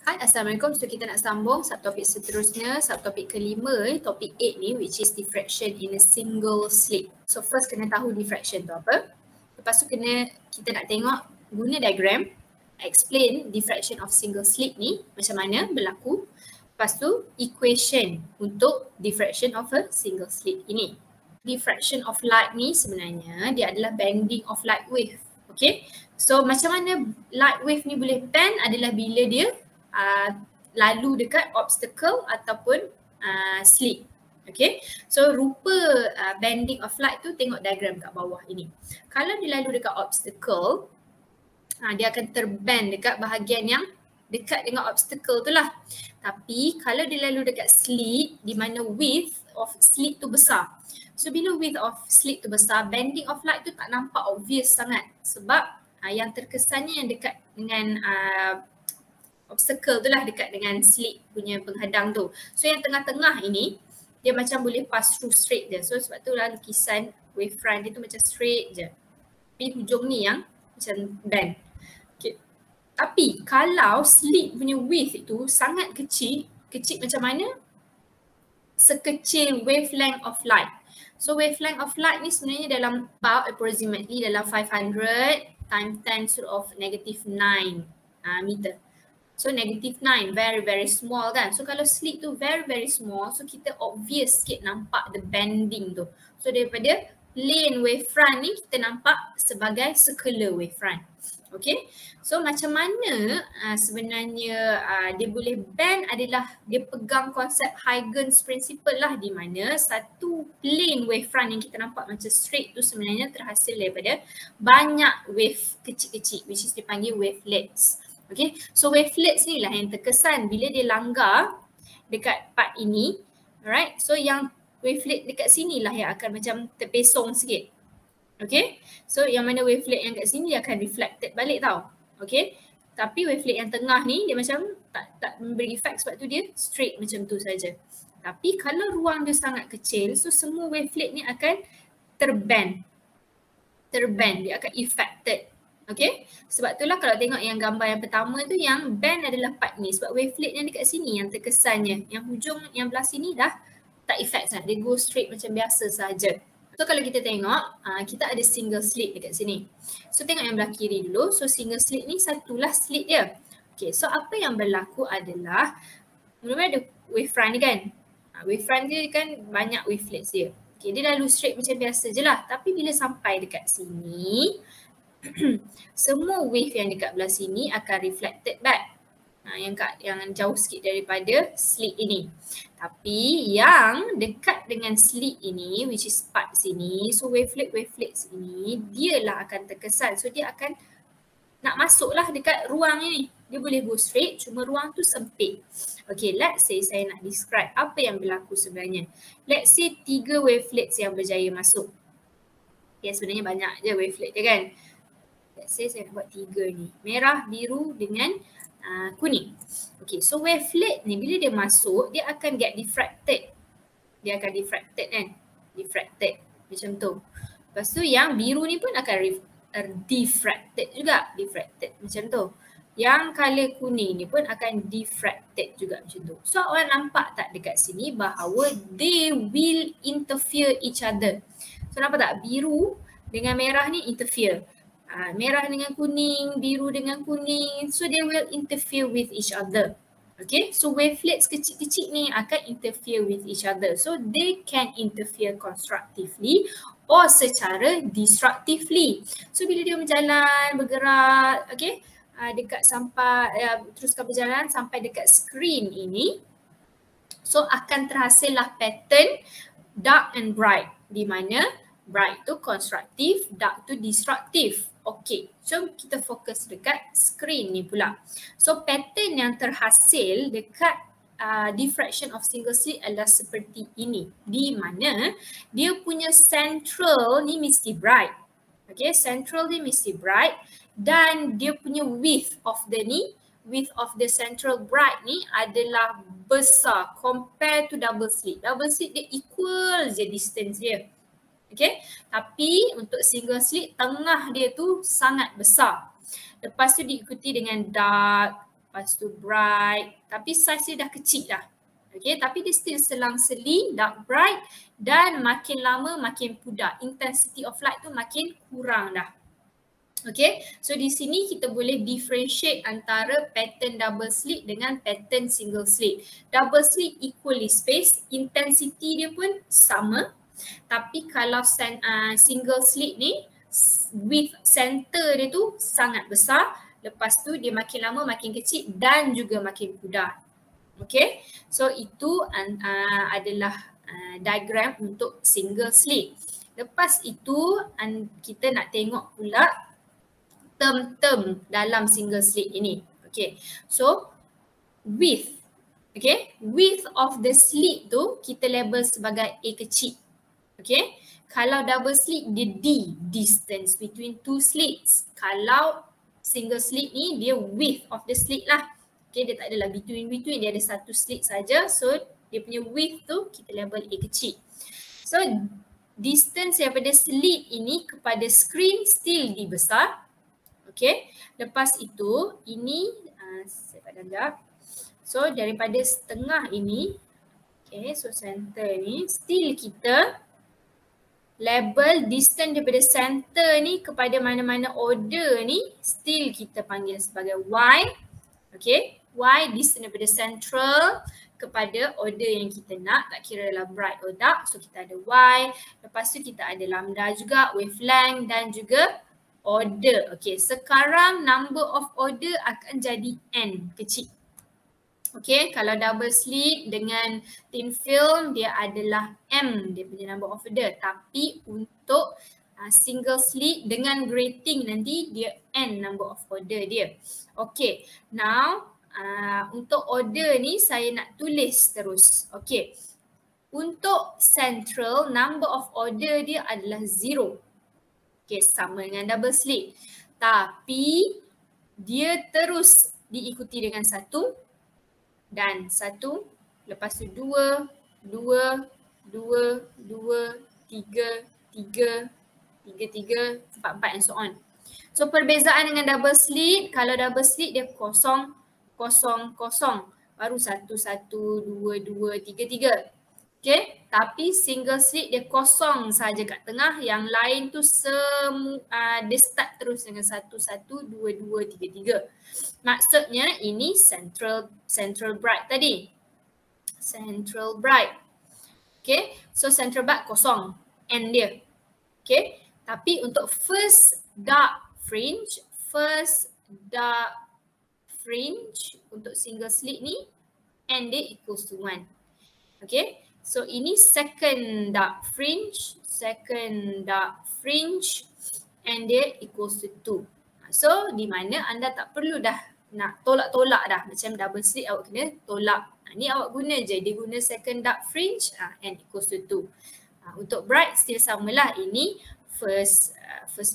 Hai, Assalamualaikum. So kita nak sambung subtopik seterusnya, subtopik kelima, topik 8 ni, which is diffraction in a single slit. So first kena tahu diffraction tu apa. Lepas tu kita nak tengok guna diagram, explain diffraction of single slit ni macam mana berlaku. Lepas tu equation untuk diffraction of a single slit ini. Diffraction of light ni sebenarnya dia adalah bending of light wave. Okay, so macam mana light wave ni boleh bend adalah bila dia lalu dekat obstacle ataupun slit. Okay, so rupa bending of light tu tengok diagram kat bawah ini. Kalau dia lalu dekat obstacle, dia akan terbend dekat bahagian yang dekat dengan obstacle tu lah. Tapi kalau dia lalu dekat slit di mana width of slit tu besar. So bila width of slit tu besar, bending of light tu tak nampak obvious sangat sebab yang terkesannya yang dekat dengan obstacle tu lah, dekat dengan slit punya penghadang tu. So yang tengah-tengah ini dia macam boleh pass through straight je. So sebab tu lah lukisan wavefront dia tu macam straight je. Tapi hujung ni yang macam bend. Okay. Tapi kalau slit punya width itu sangat kecil, kecil macam mana? Sekecil wavelength of light. So wavelength of light ni sebenarnya dalam about approximately dalam 500 times 10 to the negative 9 meter. So negative 9, very small kan. So kalau slit tu very small, so kita obvious sikit nampak the bending tu. So daripada plane wavefront ni kita nampak sebagai circular wavefront. Okay, so macam mana sebenarnya dia boleh bend adalah dia pegang konsep Huygens principle lah, di mana satu plane wavefront yang kita nampak macam straight tu sebenarnya terhasil daripada banyak wave kecil-kecil, which is dipanggil wavelets. Okay, so wavelets ni lah yang terkesan bila dia langgar dekat part ini. Alright, so yang wavelet dekat sini lah yang akan macam terpesong sikit. Okay, so yang mana wavelet yang kat sini dia akan reflected balik tau. Okay, tapi wavelet yang tengah ni dia macam tak memberi efek sebab tu dia straight macam tu saja. Tapi kalau ruang dia sangat kecil, so semua wavelet ni akan terbend, dia akan affected. Okay, sebab itulah kalau tengok yang gambar yang pertama tu yang bend adalah part ni sebab wavelet yang dekat sini yang terkesannya, yang hujung yang belah sini dah tak effect sangat, dia go straight macam biasa saja. So kalau kita tengok, kita ada single slit dekat sini. So tengok yang belah kiri dulu, so single slit ni satulah slit dia. Okay, so apa yang berlaku adalah, mula-mula ada wavefront ni kan, wavefront dia kan banyak wavelets dia. Okay, dia lalu straight macam biasa je lah, tapi bila sampai dekat sini, semua wave yang dekat belah sini akan reflected back. Yang jauh sikit daripada slit ini. Tapi yang dekat dengan slit ini, which is part sini, so wavelet sini, dia lah akan terkesan. So dia akan nak masuk lah dekat ruang ini. Dia boleh go straight, cuma ruang tu sempit. Okay, let's say saya nak describe apa yang berlaku sebenarnya. Let's say 3 wavelets yang berjaya masuk. Ya, sebenarnya banyak je wavelet dia kan. Let's say saya nak buat 3 ni. Merah, biru dengan kuning. Okay, so wavelet ni bila dia masuk, dia akan get diffracted. Dia akan diffracted kan. Diffracted macam tu. Lepas tu yang biru ni pun akan diffracted juga. Diffracted macam tu. Yang color kuning ni pun akan diffracted juga macam tu. So awak nampak tak dekat sini bahawa they will interfere each other. So nampak tak? Biru dengan merah ni interfere. Merah dengan kuning, biru dengan kuning. So they will interfere with each other. Okay, so wavelets kecil-kecil ni akan interfere with each other. So they can interfere constructively or secara destructively. So bila dia berjalan, bergerak, okay, dekat sampai, teruskan perjalanan sampai dekat screen ini, so akan terhasillah pattern dark and bright, di mana bright tu constructive, dark tu destructive. Okay, so kita fokus dekat screen ni pula. So pattern yang terhasil dekat diffraction of single slit adalah seperti ini, di mana dia punya central ni mesti bright. Okay, central dia mesti bright dan dia punya width of the central bright ni adalah besar compare to double slit. Double slit dia equal je distance dia. Okay, tapi untuk single slit tengah dia tu sangat besar. Lepas tu diikuti dengan dark, lepas tu bright, tapi size dia dah kecil dah. Okay, tapi dia still selang-seling, dark bright dan makin lama makin pudar. Intensity of light tu makin kurang dah. Okay, so di sini kita boleh differentiate antara pattern double slit dengan pattern single slit. Double slit equally spaced, intensity dia pun sama. Tapi kalau single slit ni, width center dia tu sangat besar. Lepas tu dia makin lama makin kecil dan juga makin pudar. Okay, so itu adalah diagram untuk single slit. Lepas itu kita nak tengok pula term-term dalam single slit ini. Okay, so width. Okay, width of the slit tu kita label sebagai A kecil. Okay, kalau double slit dia D, distance between two slits. Kalau single slit ni dia width of the slit lah. Okay, dia tak adalah between, dia ada satu slit saja. So dia punya width tu kita label A kecil. So distance daripada slit ini kepada screen still D besar. Okay, lepas itu ini saya padam sekejap. So daripada setengah ini, okay, so center ni still kita label distance daripada center ni kepada mana-mana order ni still kita panggil sebagai Y. Okay, Y distance daripada central kepada order yang kita nak, tak kira dalam bright or dark. So kita ada Y, lepas tu kita ada lambda juga, wavelength dan juga order. Okay, sekarang number of order akan jadi N kecil. Okay, kalau double slit dengan thin film dia adalah M dia punya number of order. Tapi untuk single slit dengan grating nanti dia N number of order dia. Okay, now untuk order ni saya nak tulis terus. Okay, untuk central number of order dia adalah 0. Okay, sama dengan double slit. Tapi dia terus diikuti dengan 1 dan 1, lepas tu 2, 2, 2, 2, 3, 3, 3, 4, 4 and so on. So perbezaan dengan double slit, kalau double slit dia 0, 0, 0, baru 1, 1, 2, 2, 3, 3. Okay, tapi single slit dia kosong saja kat tengah, yang lain tu dia start terus dengan 1, 1, 2, 2, 3, 3. Maksudnya ini central bright tadi. Central bright. Okay, so central bright kosong, N dia. Okay, tapi untuk first dark fringe untuk single slit ni, N dia equals to 1. Okay, so ini second dark fringe and dia equals to 2. So di mana anda tak perlu dah nak tolak-tolak dah, macam double slit awak kena tolak. Ni awak guna je, dia guna second dark fringe and equals to 2. Untuk bright still samalah, ini first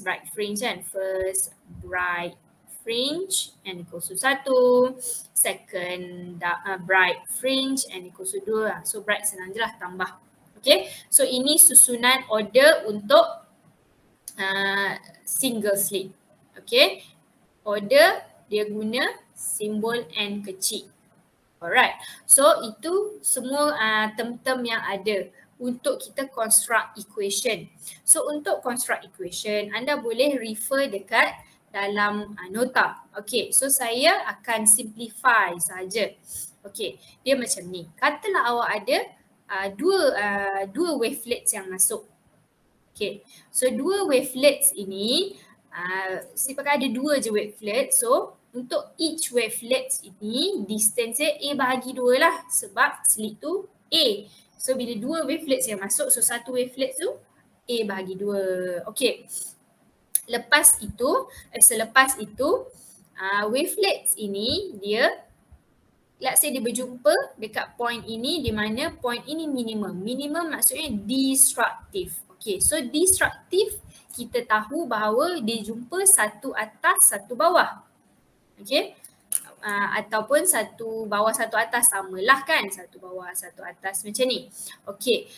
bright fringe kan, first bright fringe and equals to 1. Second bright fringe and equals to 2. So bright senang je lah tambah. Okay, so ini susunan order untuk single slit. Okay, order dia guna simbol N kecil. Alright, so itu semua term-term yang ada untuk kita construct equation. So untuk construct equation, anda boleh refer dekat dalam nota. Okay, so saya akan simplify saja. Okay, dia macam ni. Katalah awak ada dua wavelets yang masuk. Okay, so dua wavelets ini, saya pakai ada 2 je wavelet. So untuk each wavelet ini distance dia A bahagi 2 lah, sebab slit tu A. So bila 2 wavelets yang masuk, so satu wavelet tu A bahagi 2. Okay. Selepas itu wavelets ini dia, let's say dia berjumpa dekat point ini, di mana point ini minimum. Minimum maksudnya destructive. Okay, so destructive kita tahu bahawa dia jumpa satu atas, satu bawah. Okay, ataupun satu bawah, satu atas, samalah kan, satu bawah, satu atas macam ni. Okay,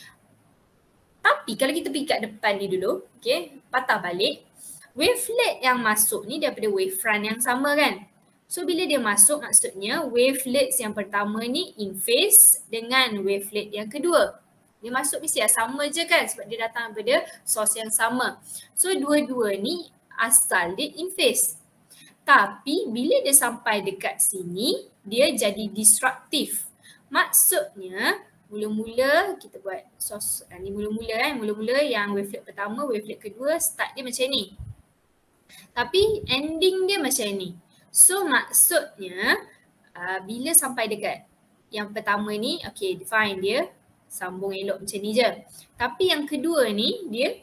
tapi kalau kita pergi kat depan ni dulu, okay, patah balik. Wavelet yang masuk ni daripada wavefront yang sama kan. So bila dia masuk, maksudnya wavelets yang pertama ni in phase dengan wavelet yang kedua. Dia masuk mesti sama je kan sebab dia datang daripada source yang sama. So dua-dua ni asal dia in phase. Tapi bila dia sampai dekat sini, dia jadi disruptive. Maksudnya mula-mula kita buat source ni mula-mula yang wavelet pertama, wavelet kedua start dia macam ni. Tapi ending dia macam ni. So maksudnya bila sampai dekat yang pertama ni, okay fine dia sambung elok macam ni je. Tapi yang kedua ni dia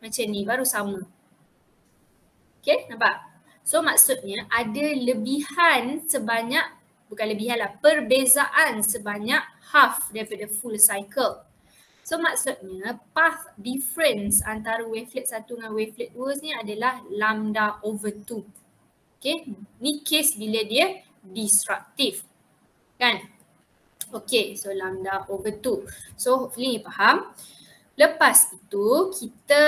macam ni baru sama. Okay nampak? So maksudnya ada lebihan sebanyak, bukan lebihan lah, perbezaan sebanyak half daripada full cycle. So maksudnya path difference antara wavelet 1 dengan wavelet 2 ni adalah lambda over 2. Okay, ni case bila dia disruptive kan. Okay, so lambda over 2. So hopefully ni faham. Lepas itu kita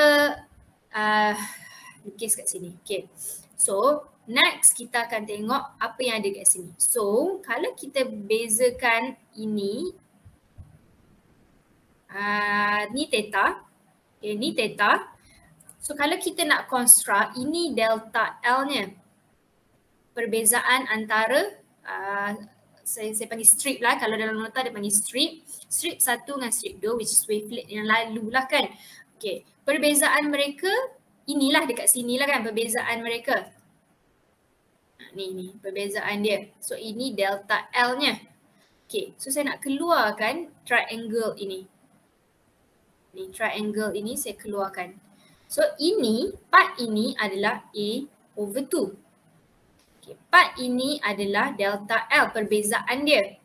case kat sini. Okay, so next kita akan tengok apa yang ada kat sini. So kalau kita bezakan ini, ni theta, okay, ni theta. So kalau kita nak construct, ini delta L nya. Perbezaan antara, saya panggil strip lah, kalau dalam nota dia panggil strip. Strip 1 dengan strip 2 which is wavelet yang lalu lah kan. Okay, perbezaan mereka, inilah dekat sini lah kan perbezaan mereka. Ni perbezaan dia. So ini delta L nya. Okay, so saya nak keluarkan triangle ini. Ni triangle ini saya keluarkan. So ini, part ini adalah A over 2. Okay, part ini adalah delta L, perbezaan dia.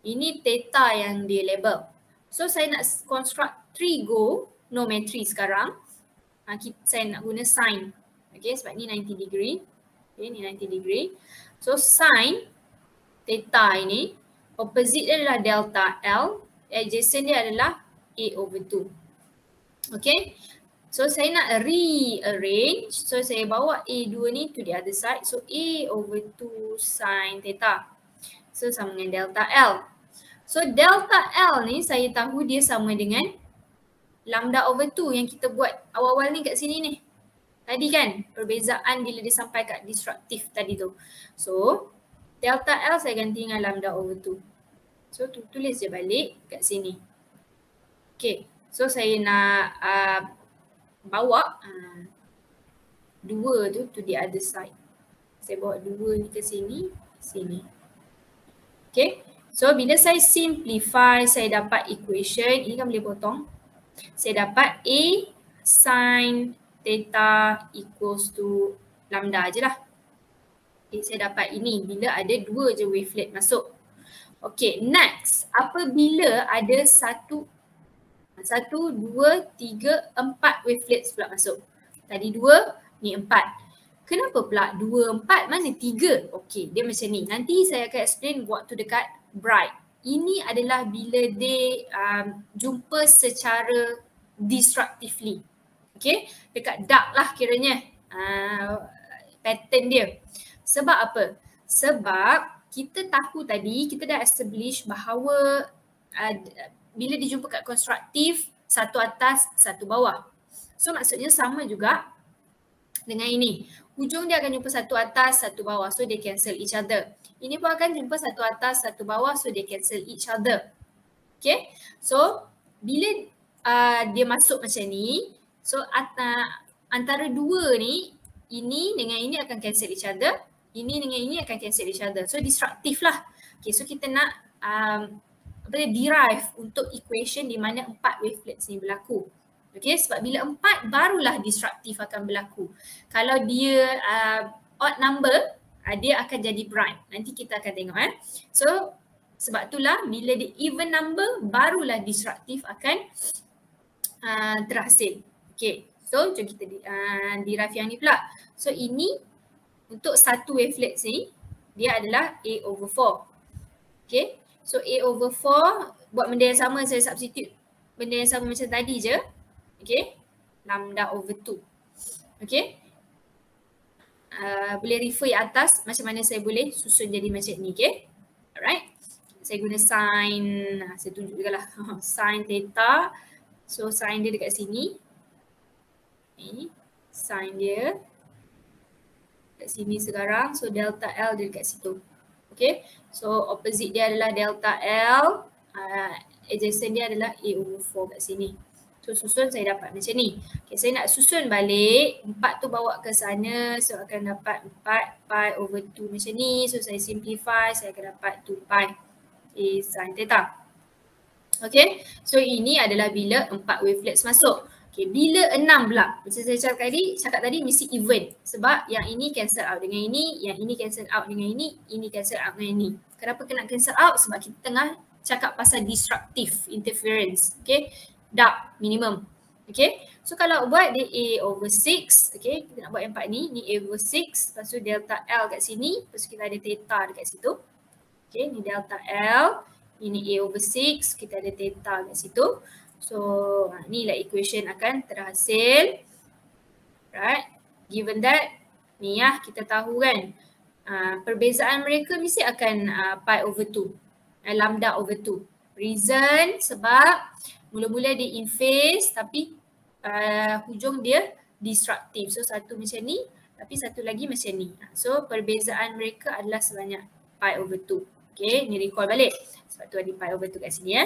Ini theta yang dia label. So saya nak construct trigonometry sekarang. Saya nak guna sin. Okay, sebab ni 90 degree. Okay, ni 90 degree. So sin theta ini, opposite dia adalah delta L, adjacent dia adalah A over 2. Okay. So saya nak rearrange. So saya bawa A2 ni to the other side. So A over 2 sin theta. So sama dengan delta L. So delta L ni saya tahu dia sama dengan lambda over 2 yang kita buat awal-awal ni kat sini ni. Tadi kan perbezaan bila dia sampai kat disruptive tadi tu. So delta L saya ganti dengan lambda over 2. So tulis je balik kat sini. Okay. So saya nak bawa 2 tu to the other side. Saya bawa 2 ni ke sini, sini. Okay. So bila saya simplify, saya dapat equation, ini kan boleh potong. Saya dapat A sin theta equals to lambda je lah. Okay, saya dapat ini bila ada 2 je wavelet masuk. Okay, next. Apabila ada 1, 2, 3, 4 wavelets pula masuk. Tadi 2, ni 4. Kenapa pula 2, 4? Mana 3? Okay, dia macam ni. Nanti saya akan explain waktu dekat bright. Ini adalah bila dia jumpa secara disruptively. Okay, dekat dark lah kiranya pattern dia. Sebab apa? Sebab kita tahu tadi, kita dah establish bahawa bila dijumpa kat konstruktif, satu atas, satu bawah. So maksudnya sama juga dengan ini. Hujung dia akan jumpa satu atas, satu bawah. So they cancel each other. Ini pun akan jumpa satu atas, satu bawah. So they cancel each other. Okay. So bila dia masuk macam ni, so antara dua ni, ini dengan ini akan cancel each other. Ini dengan ini akan cancel each other. So disruptive lah. Okay, so kita nak derive untuk equation di mana 4 wavelets ni berlaku. Okay, sebab bila 4 barulah disruptive akan berlaku. Kalau dia odd number, dia akan jadi bright. Nanti kita akan tengok So sebab itulah bila dia even number, barulah disruptive akan terhasil. Okay, so jom kita derive yang ni pula. So ini untuk satu wavelet ni, dia adalah A over 4. Okay. So A over 4, buat benda yang sama, saya substitute benda yang sama macam tadi je. Okay. Lambda over 2. Okay. boleh refer yang atas macam mana saya boleh susun jadi macam ni, okay? Alright. Saya guna sin, saya tunjuk juga lah. Sin theta. So sin dia dekat sini. Ni, sin dia. Dekat sini sekarang. So delta L dia dekat situ. Okay. So opposite dia adalah delta L. Adjacent dia adalah A over 4 kat sini. So susun saya dapat macam ni. Okay, saya nak susun balik 4 tu bawa ke sana. So akan dapat 4 pi over 2 macam ni. So saya simplify, saya akan dapat 2 pi A sin theta. Okay, so ini adalah bila 4 wavelets masuk. Okay, bila 6 pula, macam saya cakap tadi mesti even. Sebab yang ini cancel out dengan ini, yang ini cancel out dengan ini cancel out dengan ini. Kenapa kena cancel out? Sebab kita tengah cakap pasal disruptive interference. Okay, dark minimum. Okay, so kalau buat dia A over 6, okay, kita nak buat yang 4 ni A over 6, lepas tu delta L kat sini, lepas tu kita ada theta dekat situ. Okay, ni delta L, ini A over 6, kita ada theta kat situ. So, inilah equation akan terhasil. Right, given that, ni kita tahu kan, perbezaan mereka mesti akan pi over 2, lambda over 2. Reason sebab mula-mula dia in phase tapi hujung dia disruptive. So satu macam ni tapi satu lagi macam ni. So perbezaan mereka adalah sebanyak pi over 2. Okay, ni recall balik. Sebab tu ada pi over 2 kat sini .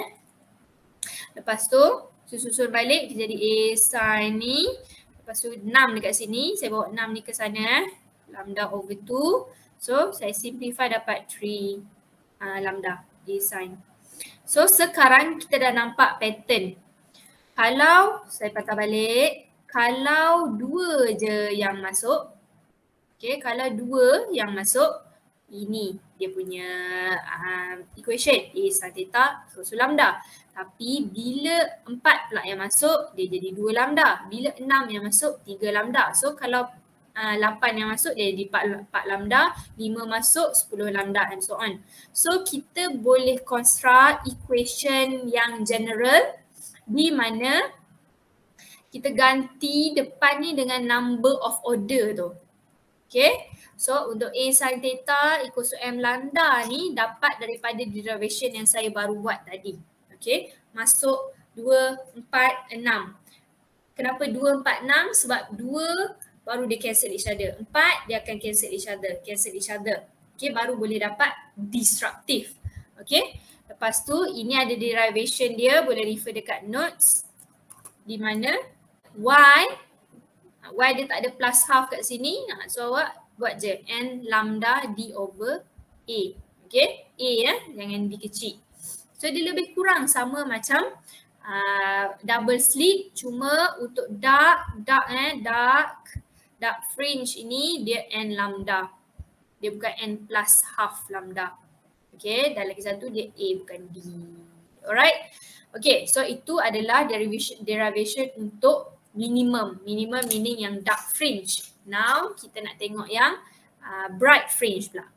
Lepas tu susun balik kita jadi A sin ni. Lepas tu 6 dekat sini. Saya bawa 6 ni ke sana . Lambda over 2. So saya simplify dapat 3 lambda A sin. So sekarang kita dah nampak pattern. Kalau saya patah balik, kalau 2 je yang masuk, okay, kalau 2 yang masuk, ini dia punya equation A sin theta so lambda. Tapi bila 4 pula yang masuk, dia jadi 2 lambda. Bila 6 yang masuk, 3 lambda. So kalau 8 yang masuk, dia jadi 4 lambda. 5 masuk, 10 lambda and so on. So kita boleh construct equation yang general di mana kita ganti depan ni dengan number of order tu. Okay. So untuk A sin theta equals to M lambda ni dapat daripada derivation yang saya baru buat tadi. Okay. Masuk 2, 4, 6. Kenapa 2, 4, 6? Sebab 2 baru dia cancel each other. 4 dia akan cancel each other. Okay. Baru boleh dapat disruptive. Okay. Lepas tu ini ada derivation dia, boleh refer dekat notes. Di mana Y dia tak ada plus half kat sini. So awak buat je N lambda D over A. Okay, A jangan D kecil. So dia lebih kurang sama macam double slit, cuma untuk dark fringe ini dia N lambda. Dia bukan N plus half lambda. Okay, dan lagi satu dia A bukan D. Alright. Okay, so itu adalah derivation untuk minimum. Minimum meaning yang dark fringe. Now kita nak tengok yang bright fringe pula.